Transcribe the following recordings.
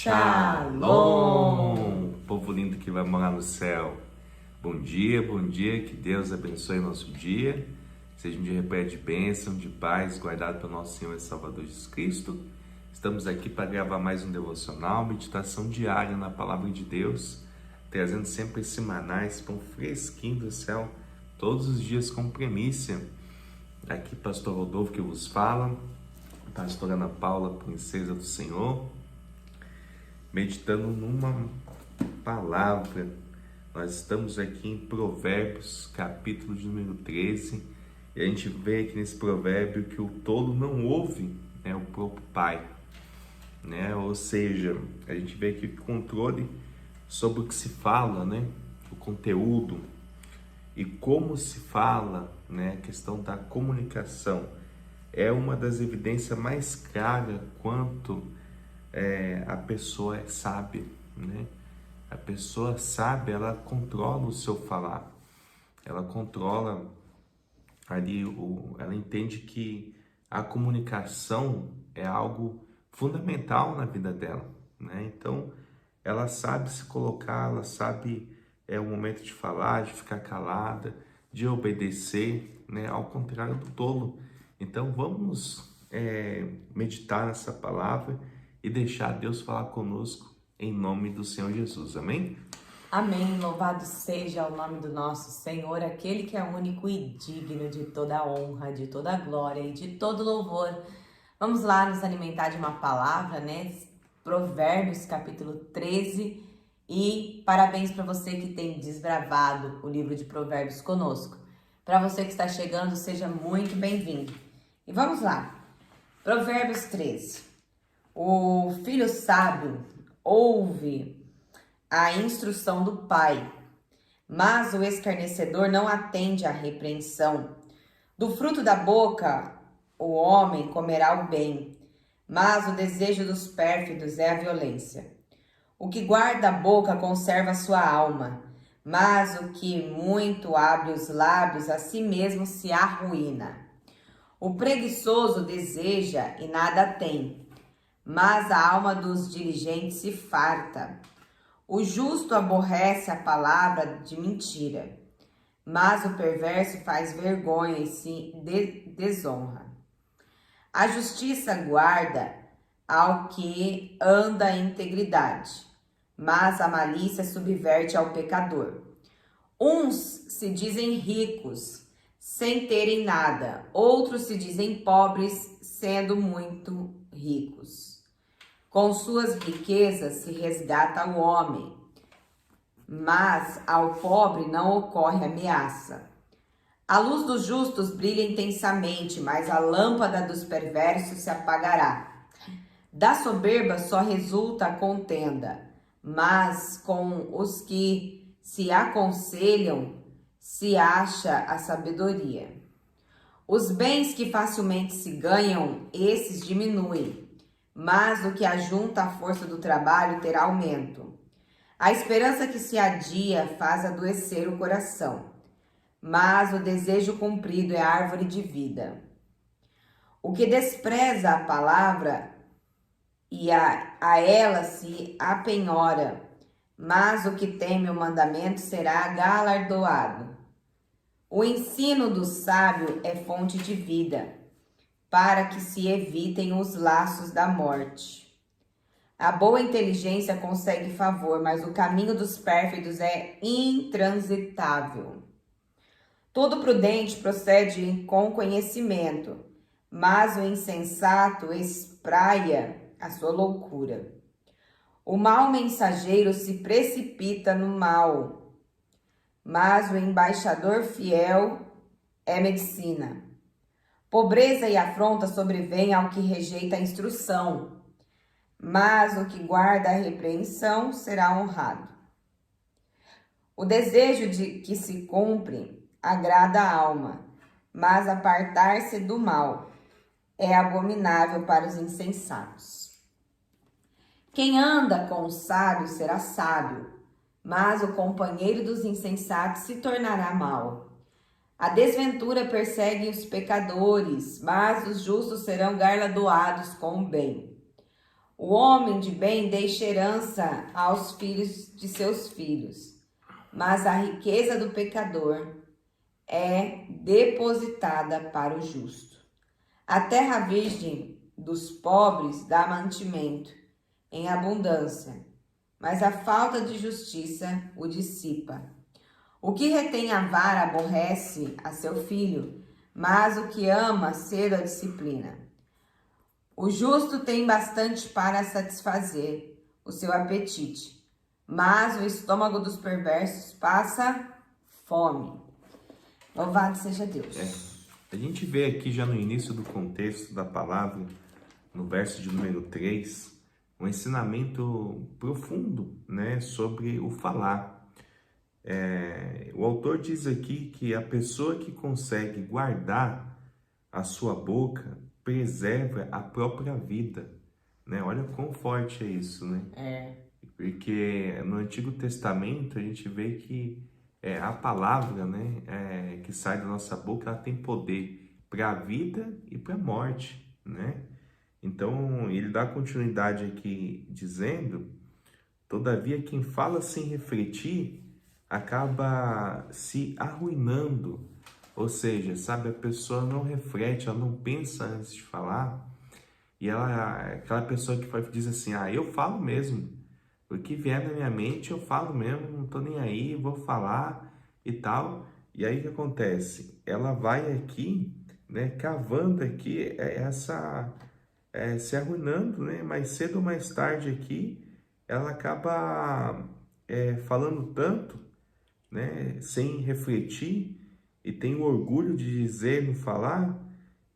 Shalom! Povo lindo que vai morar no céu. Bom dia, que Deus abençoe nosso dia. Seja um dia repleto de bênção, de paz, guardado pelo nosso Senhor e Salvador Jesus Cristo. Estamos aqui para gravar mais um devocional, meditação diária na Palavra de Deus, trazendo sempre esse maná, esse pão fresquinho do céu, todos os dias com primícia. Aqui pastor Rodolfo que vos fala, pastora Ana Paula, princesa do Senhor, meditando numa palavra. Nós estamos aqui em Provérbios, capítulo de número 13, e a gente vê aqui nesse provérbio que o tolo não ouve, o próprio pai, Ou seja, a gente vê aqui o controle sobre o que se fala, o conteúdo e como se fala, a questão da comunicação é uma das evidências mais claras quanto a pessoa é sábia, A pessoa sábia, ela controla o seu falar, ela controla ali, ela entende que a comunicação é algo fundamental na vida dela, Então, ela sabe se colocar, ela sabe o momento de falar, de ficar calada, de obedecer, Ao contrário do tolo. Então, vamos meditar nessa palavra e deixar Deus falar conosco em nome do Senhor Jesus. Amém? Amém. Louvado seja o nome do nosso Senhor, aquele que é único e digno de toda honra, de toda glória e de todo louvor. Vamos lá nos alimentar de uma palavra, Provérbios, capítulo 13. E parabéns para você que tem desbravado o livro de Provérbios conosco. Para você que está chegando, seja muito bem-vindo. E vamos lá. Provérbios 13. O filho sábio ouve a instrução do pai, mas o escarnecedor não atende à repreensão. Do fruto da boca o homem comerá o bem, mas o desejo dos pérfidos é a violência. O que guarda a boca conserva a sua alma, mas o que muito abre os lábios a si mesmo se arruína. O preguiçoso deseja e nada tem, mas a alma dos diligentes se farta. O justo aborrece a palavra de mentira, mas o perverso faz vergonha e se desonra. A justiça guarda ao que anda em integridade, mas a malícia subverte ao pecador. Uns se dizem ricos, sem terem nada, outros se dizem pobres, sendo muito ricos. Com suas riquezas se resgata o homem, mas ao pobre não ocorre ameaça. A luz dos justos brilha intensamente, mas a lâmpada dos perversos se apagará. Da soberba só resulta a contenda, mas com os que se aconselham se acha a sabedoria. Os bens que facilmente se ganham, esses diminuem, mas o que ajunta a força do trabalho terá aumento. A esperança que se adia faz adoecer o coração, mas o desejo cumprido é árvore de vida. O que despreza a palavra e a ela se apenhora, mas o que teme o mandamento será galardoado. O ensino do sábio é fonte de vida, para que se evitem os laços da morte. A boa inteligência consegue favor, mas o caminho dos pérfidos é intransitável. Todo prudente procede com conhecimento, mas o insensato espraia a sua loucura. O mau mensageiro se precipita no mal, mas o embaixador fiel é medicina. Pobreza e afronta sobrevêm ao que rejeita a instrução, mas o que guarda a repreensão será honrado. O desejo de que se cumpre agrada a alma, mas apartar-se do mal é abominável para os insensatos. Quem anda com os sábios será sábio, mas o companheiro dos insensatos se tornará mau. A desventura persegue os pecadores, mas os justos serão galardoados com o bem. O homem de bem deixa herança aos filhos de seus filhos, mas a riqueza do pecador é depositada para o justo. A terra virgem dos pobres dá mantimento em abundância, mas a falta de justiça o dissipa. O que retém a vara aborrece a seu filho, mas o que ama cedo a disciplina. O justo tem bastante para satisfazer o seu apetite, mas o estômago dos perversos passa fome. Louvado seja Deus. A gente vê aqui já no início do contexto da palavra, no verso de número 3, um ensinamento profundo, né, sobre o falar. O autor diz aqui que a pessoa que consegue guardar a sua boca preserva a própria vida, né? Olha quão forte é isso, né? Porque no Antigo Testamento a gente vê que a palavra, né, que sai da nossa boca, ela tem poder para a vida e para a morte, né? Então ele dá continuidade aqui dizendo: todavia quem fala sem refletir acaba se arruinando. Ou seja, sabe, a pessoa não reflete, ela não pensa antes de falar, e aquela pessoa que diz assim: eu falo mesmo, o que vier na minha mente eu falo mesmo, não tô nem aí, vou falar e tal. E aí o que acontece? Ela vai aqui, né, cavando aqui se arruinando, né? Mais cedo ou mais tarde aqui, ela acaba falando tanto, né, sem refletir, e tem o orgulho de dizer, no falar,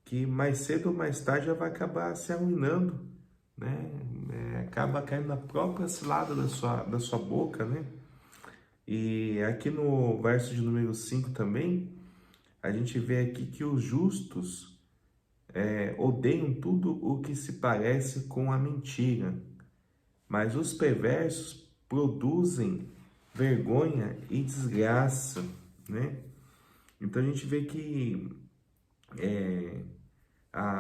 que mais cedo ou mais tarde ela vai acabar se arruinando, né? Acaba caindo na própria cilada da sua boca, né? E aqui no verso de número 5 também, a gente vê aqui que os justos odeiam tudo o que se parece com a mentira, mas os perversos produzem vergonha e desgraça, né? Então a gente vê que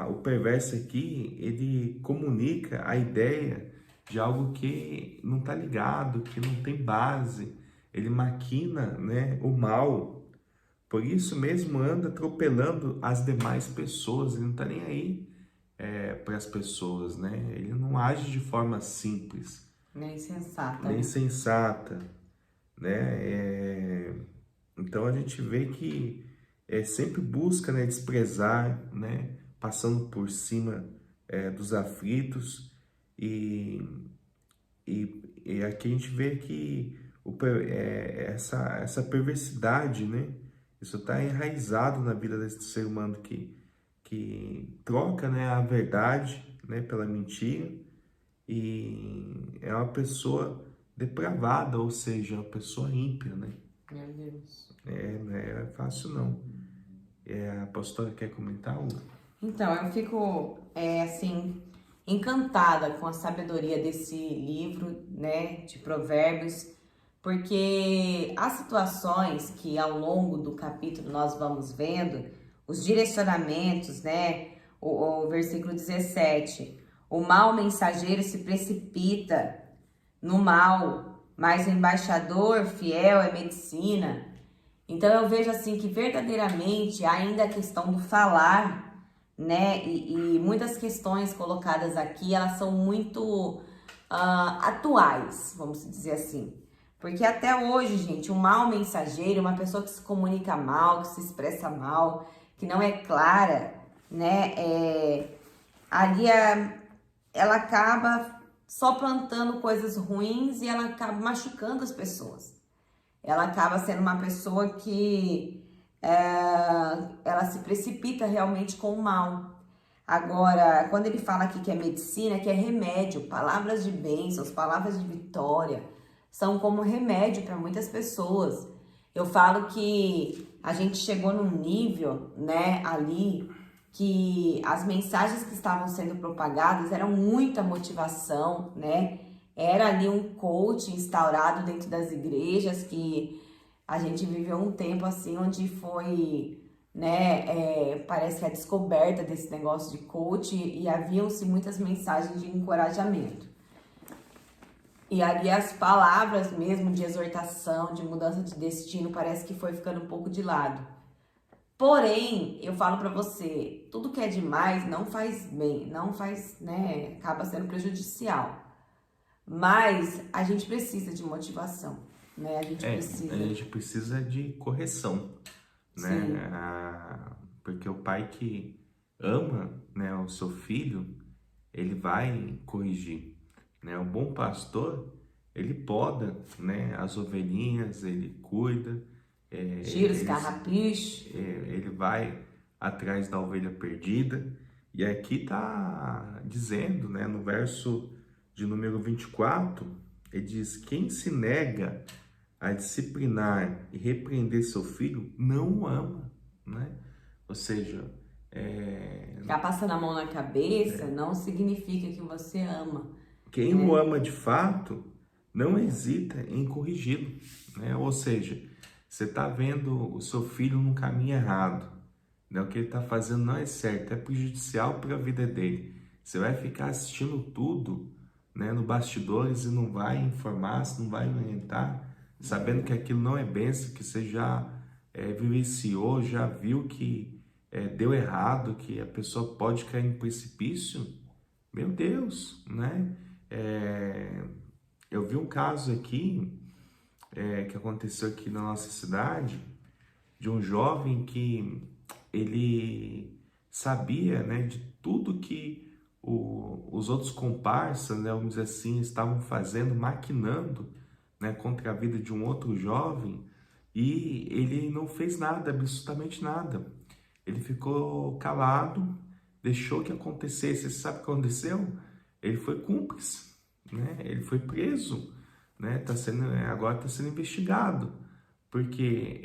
o perverso aqui, ele comunica a ideia de algo que não está ligado, que não tem base. Ele maquina, né, o mal. Por isso mesmo anda atropelando as demais pessoas. Ele não está nem aí para as pessoas, né? Ele não age de forma simples. Nem sensata. Nem sensata, né? Então a gente vê que sempre busca, né, desprezar, né, passando por cima dos aflitos, e aqui a gente vê que essa perversidade, né, isso está enraizado na vida desse ser humano que troca, né, a verdade, né, pela mentira, e é uma pessoa depravada, ou seja, uma pessoa ímpia, né? Meu Deus. Não é fácil não. A pastora quer comentar? Então, eu fico, assim, encantada com a sabedoria desse livro, né, de Provérbios, porque há situações que ao longo do capítulo nós vamos vendo, os direcionamentos, né, o versículo 17, o mau mensageiro se precipita no mal, mas o embaixador fiel é medicina. Então eu vejo assim que verdadeiramente ainda a questão do falar, né, e muitas questões colocadas aqui, elas são muito atuais, vamos dizer assim. Porque até hoje, gente, um mau mensageiro, uma pessoa que se comunica mal, que se expressa mal, que não é clara, né, ali ela acaba só plantando coisas ruins e ela acaba machucando as pessoas. Ela acaba sendo uma pessoa que ela se precipita realmente com o mal. Agora, quando ele fala aqui que é medicina, que é remédio, palavras de bênçãos, palavras de vitória, são como remédio para muitas pessoas. Eu falo que a gente chegou num nível, né, ali, que as mensagens que estavam sendo propagadas eram muita motivação, né? Era ali um coach instaurado dentro das igrejas, que a gente viveu um tempo assim onde foi, né? Parece que a descoberta desse negócio de coach e haviam-se muitas mensagens de encorajamento. E ali as palavras mesmo de exortação, de mudança de destino, parece que foi ficando um pouco de lado. Porém, eu falo pra você, tudo que é demais não faz bem, não faz, né? Acaba sendo prejudicial. Mas a gente precisa de motivação, né? A gente precisa de correção, né? Porque o pai que ama, né, o seu filho, ele vai corrigir, né? O bom pastor, ele poda, né, as ovelhinhas, ele cuida, tira os carrapichos, ele vai atrás da ovelha perdida. E aqui tá dizendo, né, no verso de número 24, ele diz: quem se nega a disciplinar e repreender seu filho não o ama, né? Ou seja, ficar passando a mão na cabeça não significa que você ama. Quem o ama de fato não hesita em corrigi-lo, né? Ou seja, você está vendo o seu filho no caminho errado, né? O que ele está fazendo não é certo, é prejudicial para a vida dele. Você vai ficar assistindo tudo, né, no bastidores e não vai informar, não vai orientar, sabendo que aquilo não é bênção, que você já vivenciou, já viu que deu errado, que a pessoa pode cair em precipício. Meu Deus, né? Eu vi um caso aqui que aconteceu aqui na nossa cidade, de um jovem que ele sabia, né, de tudo que os outros comparsas, né, vamos dizer assim, estavam fazendo, maquinando, né, contra a vida de um outro jovem, e ele não fez nada, absolutamente nada. Ele ficou calado, deixou que acontecesse. Você sabe o que aconteceu? Ele foi cúmplice, né? Ele foi preso, né? Agora está sendo investigado, porque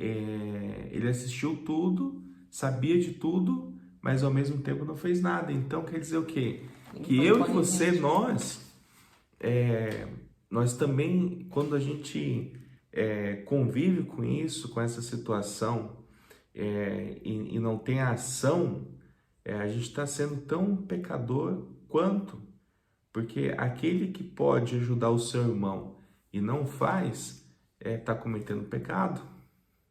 ele assistiu tudo, sabia de tudo, mas ao mesmo tempo não fez nada. Então quer dizer o quê? Que eu e você, nós também, quando a gente convive com isso, com essa situação, e não tem a ação, a gente está sendo tão pecador quanto, porque aquele que pode ajudar o seu irmão e não faz, está cometendo pecado,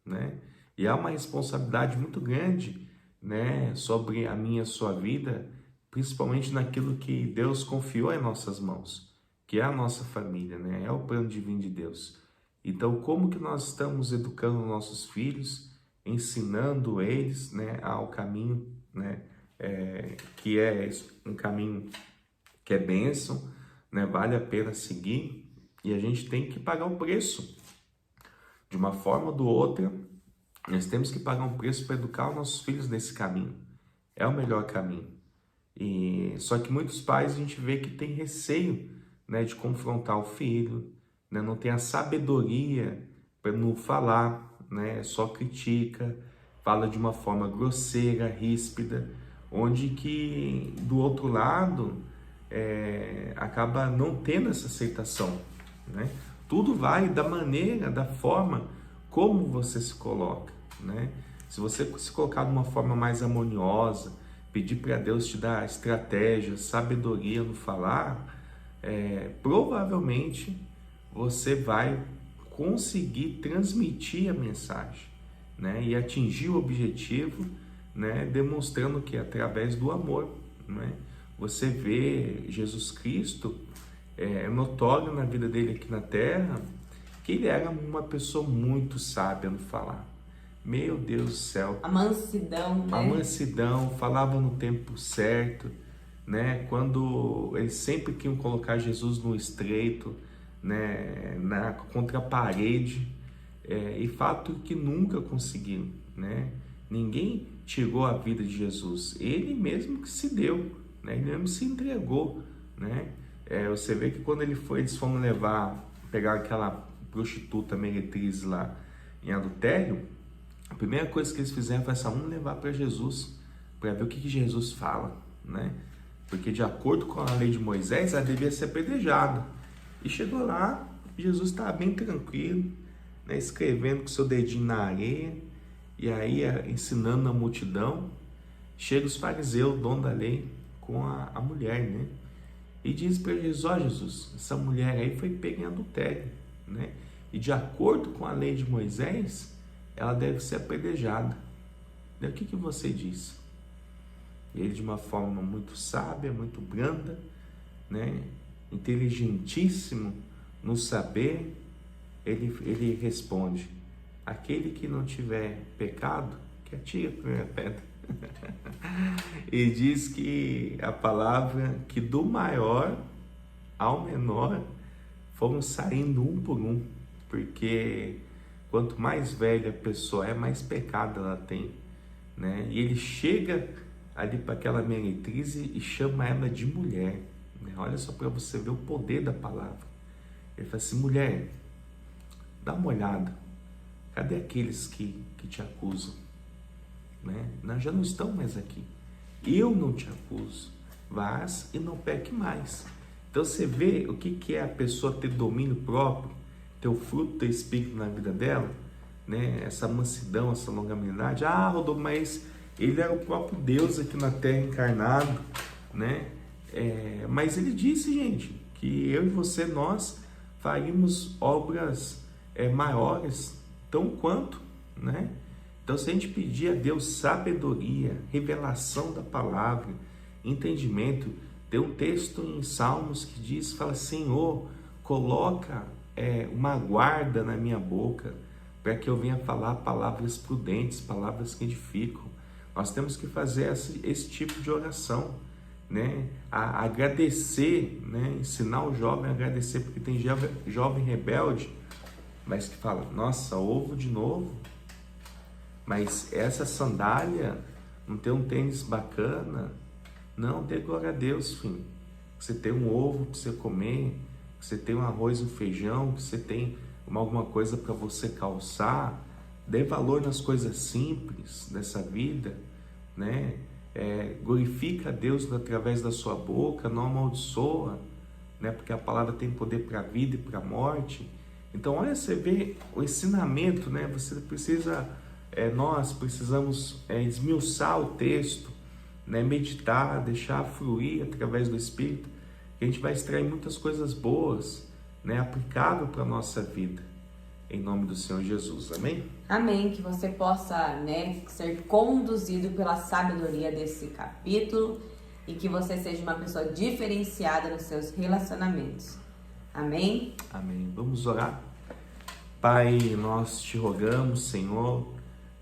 né? E há uma responsabilidade muito grande, né, sobre a minha e a sua vida, principalmente naquilo que Deus confiou em nossas mãos, que é a nossa família, né? É o plano divino de Deus. Então, como que nós estamos educando nossos filhos, ensinando eles, né, ao caminho, né, que é um caminho que é bênção, né, vale a pena seguir, e a gente tem que pagar o preço. De uma forma ou de outra, nós temos que pagar um preço para educar os nossos filhos nesse caminho. É o melhor caminho. Só que muitos pais a gente vê que tem receio, né, de confrontar o filho, né, não tem a sabedoria para não falar, né, só critica, fala de uma forma grosseira, ríspida, onde que do outro lado acaba não tendo essa aceitação, né? Tudo vai da maneira, da forma como você se coloca, né? Se você se colocar de uma forma mais harmoniosa, pedir para Deus te dar estratégia, sabedoria no falar, provavelmente você vai conseguir transmitir a mensagem, né, e atingir o objetivo, né, demonstrando que através do amor, né, você vê Jesus Cristo, é notório na vida dele aqui na Terra, que ele era uma pessoa muito sábia no falar. Meu Deus do céu. A mansidão, né? A mansidão, falava no tempo certo, né? Quando eles sempre queriam colocar Jesus no estreito, né? Contra a parede, e fato que nunca conseguiram, né? Ninguém tirou a vida de Jesus, ele mesmo que se deu, né? Ele mesmo se entregou, né? Você vê que quando eles foram pegar aquela prostituta meretriz lá em adultério, a primeira coisa que eles fizeram foi vamos levar para Jesus, para ver o que Jesus fala, né? Porque de acordo com a lei de Moisés, ela devia ser apedrejada. E chegou lá, Jesus estava bem tranquilo, né? Escrevendo com seu dedinho na areia, E aí, ensinando a multidão, chega os fariseus, dono da lei, com a mulher, né? E diz para Jesus: ó Jesus, essa mulher aí foi pega em adultério, né? E de acordo com a lei de Moisés, ela deve ser apedrejada. O que você diz? E ele, de uma forma muito sábia, muito branda, né? Inteligentíssimo no saber, ele responde: aquele que não tiver pecado, que atire a primeira pedra. E diz que a palavra que do maior ao menor foram saindo um por um, porque quanto mais velha a pessoa é, mais pecado ela tem, né? E ele chega ali para aquela meretriz e chama ela de mulher, né? Olha só para você ver o poder da palavra. Ele fala assim: mulher, dá uma olhada, cadê aqueles que te acusam? Né? Nós já não estamos mais aqui. Eu não te acuso. Vás e não peque mais. Então você vê o que é a pessoa ter domínio próprio, ter o fruto do Espírito na vida dela, né? Essa mansidão, essa longanimidade. Ah, Rodolfo, mas ele era o próprio Deus aqui na terra encarnado, né? Mas ele disse, gente, que eu e você, nós faríamos obras maiores, tão quanto, né? Então, se a gente pedir a Deus sabedoria, revelação da palavra, entendimento, tem um texto em Salmos que diz, fala: Senhor, coloca uma guarda na minha boca, para que eu venha falar palavras prudentes, palavras que edificam. Nós temos que fazer esse tipo de oração, né? Agradecer, né? Ensinar o jovem a agradecer, porque tem jovem rebelde, mas que fala: nossa, ovo de novo? Mas essa sandália, não tem um tênis bacana? Não, dê glória a Deus, filho. Você tem um ovo para você comer, você tem um arroz, um feijão, você tem alguma coisa para você calçar. Dê valor nas coisas simples dessa vida, né? Glorifica a Deus através da sua boca, não amaldiçoa, né? Porque a palavra tem poder para a vida e para a morte. Então, olha, você vê o ensinamento, né? Você precisa... nós precisamos esmiuçar o texto, né? Meditar, deixar fluir através do Espírito, que a gente vai extrair muitas coisas boas, né? Aplicável para a nossa vida, em nome do Senhor Jesus, amém? Amém, que você possa, né, ser conduzido pela sabedoria desse capítulo e que você seja uma pessoa diferenciada nos seus relacionamentos, amém? Amém, vamos orar? Pai, nós te rogamos, Senhor,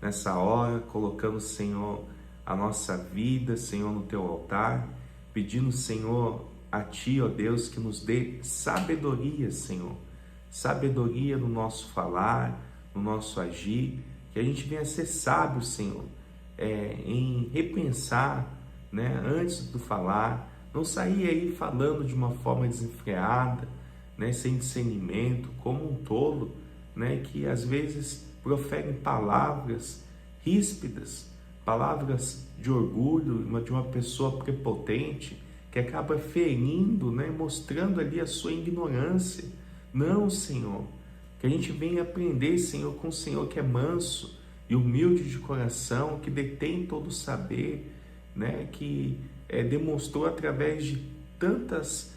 nessa hora, colocamos, Senhor, a nossa vida, Senhor, no teu altar, pedindo, Senhor, a Ti, ó Deus, que nos dê sabedoria, Senhor, sabedoria no nosso falar, no nosso agir, que a gente venha ser sábio, Senhor, em repensar, né, antes do falar, não sair aí falando de uma forma desenfreada, né, sem discernimento, como um tolo, né, que às vezes proferem palavras ríspidas, palavras de orgulho, de uma pessoa prepotente, que acaba ferindo, né, mostrando ali a sua ignorância. Não, Senhor, que a gente venha aprender, Senhor, com o Senhor que é manso e humilde de coração, que detém todo o saber, né, que demonstrou através de tantas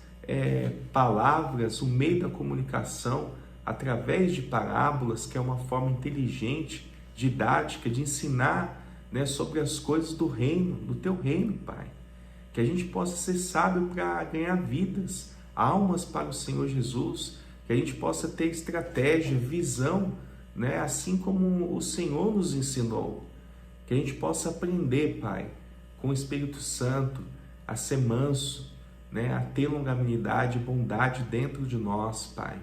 palavras, o meio da comunicação, através de parábolas, que é uma forma inteligente, didática, de ensinar, né, sobre as coisas do reino, do teu reino, Pai. Que a gente possa ser sábio para ganhar vidas, almas para o Senhor Jesus, que a gente possa ter estratégia, visão, né, assim como o Senhor nos ensinou. Que a gente possa aprender, Pai, com o Espírito Santo, a ser manso, né, a ter longanimidade e bondade dentro de nós, Pai.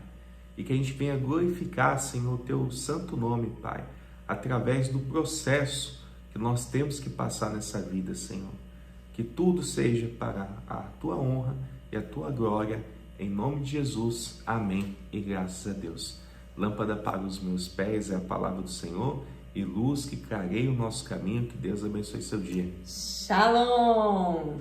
E que a gente venha glorificar, Senhor, o teu santo nome, Pai, através do processo que nós temos que passar nessa vida, Senhor. Que tudo seja para a tua honra e a tua glória, em nome de Jesus. Amém. E graças a Deus. Lâmpada para os meus pés é a palavra do Senhor e luz que clareia o nosso caminho. Que Deus abençoe seu dia. Shalom!